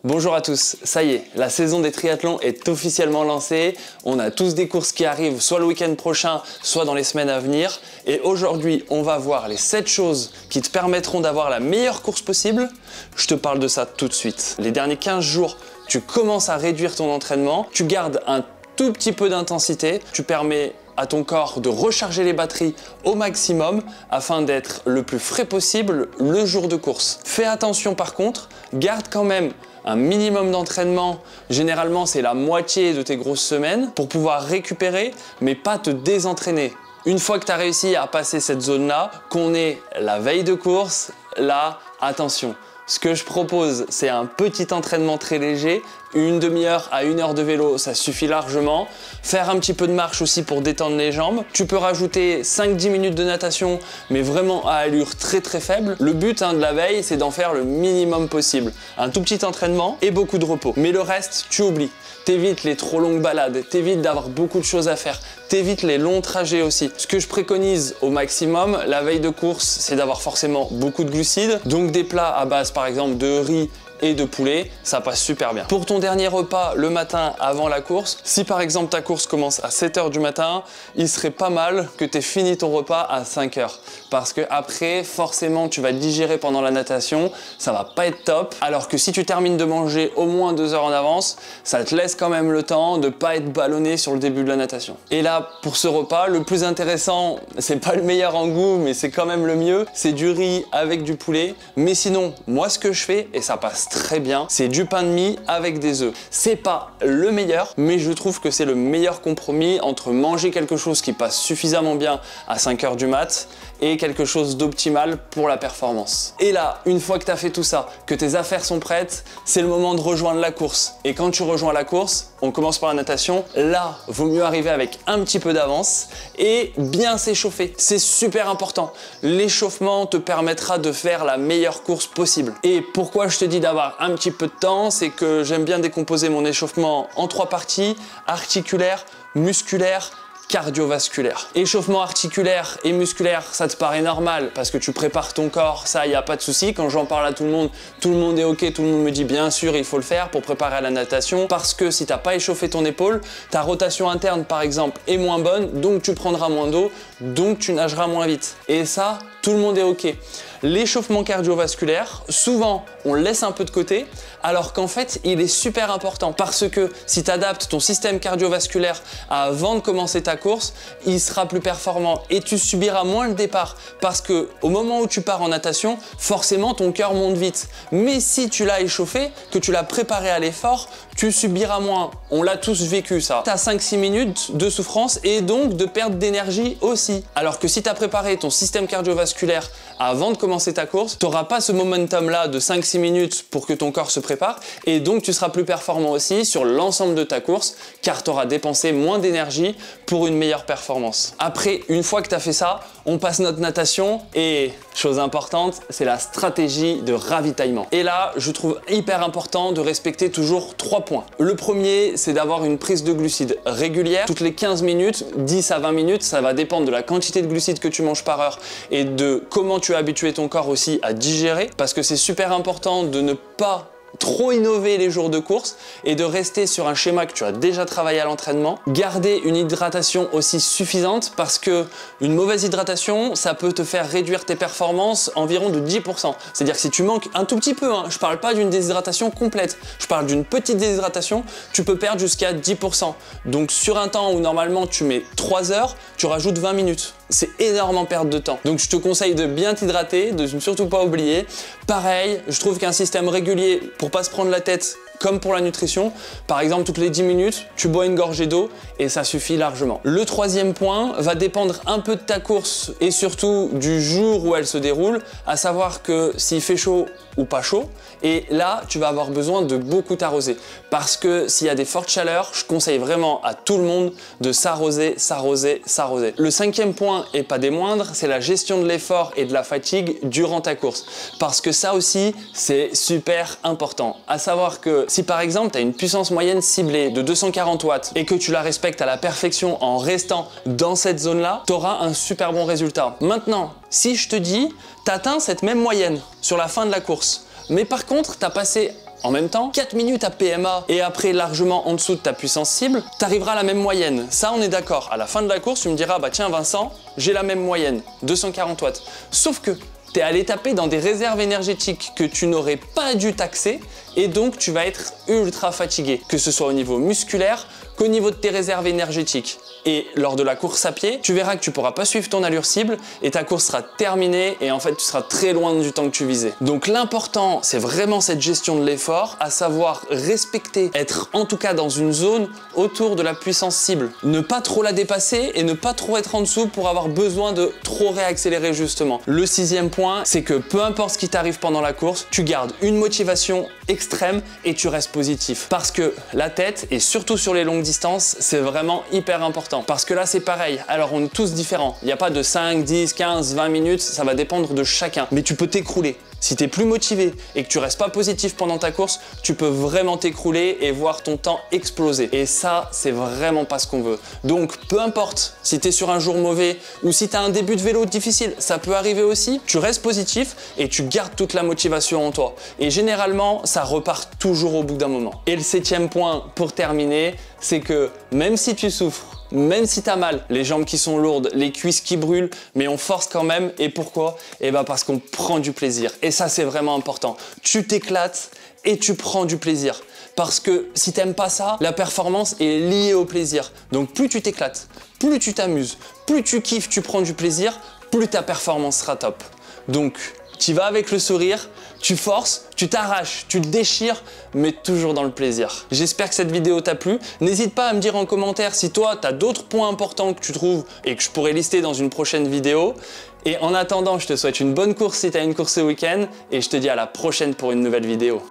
Bonjour à tous, ça y est, la saison des triathlons est officiellement lancée. On a tous des courses qui arrivent, soit le week-end prochain, soit dans les semaines à venir. Et aujourd'hui, on va voir les 7 choses qui te permettront d'avoir la meilleure course possible. Je te parle de ça tout de suite. Les derniers 15 jours, tu commences à réduire ton entraînement, tu gardes un tout petit peu d'intensité, tu permets à ton corps de recharger les batteries au maximum afin d'être le plus frais possible le jour de course. Fais attention par contre, garde quand même un minimum d'entraînement, généralement c'est la moitié de tes grosses semaines, pour pouvoir récupérer mais pas te désentraîner. Une fois que tu as réussi à passer cette zone-là, qu'on est la veille de course, là, attention. Ce que je propose, c'est un petit entraînement très léger, une demi-heure à 1 heure de vélo, ça suffit largement. Faire un petit peu de marche aussi pour détendre les jambes. Tu peux rajouter 5-10 minutes de natation, mais vraiment à allure très faible. Le but de la veille, c'est d'en faire le minimum possible. Un tout petit entraînement et beaucoup de repos. Mais le reste, tu oublies. T'évites les trop longues balades, t'évites d'avoir beaucoup de choses à faire, t'évites les longs trajets aussi. Ce que je préconise au maximum, la veille de course, c'est d'avoir forcément beaucoup de glucides, donc des plats à base par exemple de riz et de poulet, ça passe super bien. Pour ton dernier repas le matin avant la course, si par exemple ta course commence à 7 h du matin, il serait pas mal que tu aies fini ton repas à 5 h. Parce que après, forcément, tu vas digérer pendant la natation, ça va pas être top. Alors que si tu termines de manger au moins 2 heures en avance, ça te laisse quand même le temps de pas être ballonné sur le début de la natation. Et là, pour ce repas, le plus intéressant, c'est pas le meilleur en goût, mais c'est quand même le mieux, c'est du riz avec du poulet. Mais sinon, moi ce que je fais, et ça passe très bien, c'est du pain de mie avec des œufs. C'est pas le meilleur, mais je trouve que c'est le meilleur compromis entre manger quelque chose qui passe suffisamment bien à 5 h du mat et quelque chose d'optimal pour la performance. Et là, une fois que tu as fait tout ça, que tes affaires sont prêtes, c'est le moment de rejoindre la course. Et quand tu rejoins la course, on commence par la natation, là, vaut mieux arriver avec un petit peu d'avance et bien s'échauffer. C'est super important. L'échauffement te permettra de faire la meilleure course possible. Et pourquoi je te dis d'avoir un petit peu de temps, c'est que j'aime bien décomposer mon échauffement en 3 parties, articulaire, musculaire, cardiovasculaire. Échauffement articulaire et musculaire, ça te paraît normal parce que tu prépares ton corps, ça, il n'y a pas de souci. Quand j'en parle à tout le monde est ok, tout le monde me dit bien sûr, il faut le faire pour préparer à la natation parce que si tu n'as pas échauffé ton épaule, ta rotation interne par exemple est moins bonne, donc tu prendras moins d'eau, donc tu nageras moins vite. Et ça, tout le monde est ok. L'échauffement cardiovasculaire, souvent on le laisse un peu de côté, alors qu'en fait il est super important parce que si tu adaptes ton système cardiovasculaire avant de commencer ta course, il sera plus performant et tu subiras moins le départ parce que au moment où tu pars en natation, forcément ton cœur monte vite. Mais si tu l'as échauffé, que tu l'as préparé à l'effort, tu subiras moins. On l'a tous vécu ça. Tu as 5-6 minutes de souffrance et donc de perte d'énergie aussi. Alors que si tu as préparé ton système cardiovasculaire avant de commencer ta course, tu n'auras pas ce momentum là de 5-6 minutes pour que ton corps se prépare et donc tu seras plus performant aussi sur l'ensemble de ta course car tu auras dépensé moins d'énergie pour une meilleure performance. Après, une fois que tu as fait ça, on passe notre natation et, chose importante, c'est la stratégie de ravitaillement. Et là, je trouve hyper important de respecter toujours 3 points. Le premier, c'est d'avoir une prise de glucides régulière. Toutes les 15 minutes, 10 à 20 minutes, ça va dépendre de la quantité de glucides que tu manges par heure et de comment tu as habitué ton corps aussi à digérer parce que c'est super important de ne pas trop innover les jours de course et de rester sur un schéma que tu as déjà travaillé à l'entraînement. Garder une hydratation aussi suffisante parce que une mauvaise hydratation, ça peut te faire réduire tes performances environ de 10%. C'est-à-dire que si tu manques un tout petit peu, je parle pas d'une déshydratation complète, je parle d'une petite déshydratation, tu peux perdre jusqu'à 10%. Donc sur un temps où normalement tu mets 3 heures, tu rajoutes 20 minutes. C'est énorme en perte de temps. Donc je te conseille de bien t'hydrater, de ne surtout pas oublier. Pareil, je trouve qu'un système régulier pour pas se prendre la tête comme pour la nutrition, par exemple toutes les 10 minutes, tu bois une gorgée d'eau et ça suffit largement. Le troisième point va dépendre un peu de ta course et surtout du jour où elle se déroule, à savoir que s'il fait chaud ou pas chaud, et là tu vas avoir besoin de beaucoup t'arroser parce que s'il y a des fortes chaleurs, je conseille vraiment à tout le monde de s'arroser, s'arroser, s'arroser. Le cinquième point et pas des moindres, c'est la gestion de l'effort et de la fatigue durant ta course parce que ça aussi c'est super important. À savoir que si par exemple tu as une puissance moyenne ciblée de 240 watts et que tu la respectes à la perfection en restant dans cette zone-là, tu auras un super bon résultat. Maintenant, si je te dis, tu atteins cette même moyenne sur la fin de la course, mais par contre, tu as passé en même temps, 4 minutes à PMA et après largement en dessous de ta puissance cible, tu arriveras à la même moyenne. Ça, on est d'accord. À la fin de la course, tu me diras, bah tiens Vincent, j'ai la même moyenne, 240 watts. Sauf que tu es allé taper dans des réserves énergétiques que tu n'aurais pas dû taxer et donc tu vas être ultra fatigué, que ce soit au niveau musculaire qu'au niveau de tes réserves énergétiques. Et lors de la course à pied, tu verras que tu pourras pas suivre ton allure cible et ta course sera terminée et en fait tu seras très loin du temps que tu visais. Donc l'important, c'est vraiment cette gestion de l'effort, à savoir respecter, être en tout cas dans une zone autour de la puissance cible. Ne pas trop la dépasser et ne pas trop être en dessous pour avoir besoin de trop réaccélérer justement. Le 6e point, c'est que peu importe ce qui t'arrive pendant la course, tu gardes une motivation extrême et tu restes positif. Parce que la tête, et surtout sur les longues distances, c'est vraiment hyper important. Parce que là, c'est pareil. Alors, on est tous différents. Il n'y a pas de 5, 10, 15, 20 minutes. Ça va dépendre de chacun. Mais tu peux t'écrouler. Si tu es plus motivé et que tu restes pas positif pendant ta course, tu peux vraiment t'écrouler et voir ton temps exploser. Et ça, c'est vraiment pas ce qu'on veut. Donc, peu importe si tu es sur un jour mauvais ou si tu as un début de vélo difficile, ça peut arriver aussi. Tu restes positif et tu gardes toute la motivation en toi. Et généralement, ça repart toujours au bout d'un moment. Et le 7e point pour terminer, c'est que même si tu souffres, même si t'as mal, les jambes qui sont lourdes, les cuisses qui brûlent, mais on force quand même. Et pourquoi? Eh ben parce qu'on prend du plaisir. Et ça, c'est vraiment important. Tu t'éclates et tu prends du plaisir. Parce que si t'aimes pas ça, la performance est liée au plaisir. Donc plus tu t'éclates, plus tu t'amuses, plus tu kiffes, tu prends du plaisir, plus ta performance sera top. Donc tu vas avec le sourire, tu forces, tu t'arraches, tu te déchires, mais toujours dans le plaisir. J'espère que cette vidéo t'a plu. N'hésite pas à me dire en commentaire si toi, tu as d'autres points importants que tu trouves et que je pourrais lister dans une prochaine vidéo. Et en attendant, je te souhaite une bonne course si tu as une course ce week-end et je te dis à la prochaine pour une nouvelle vidéo.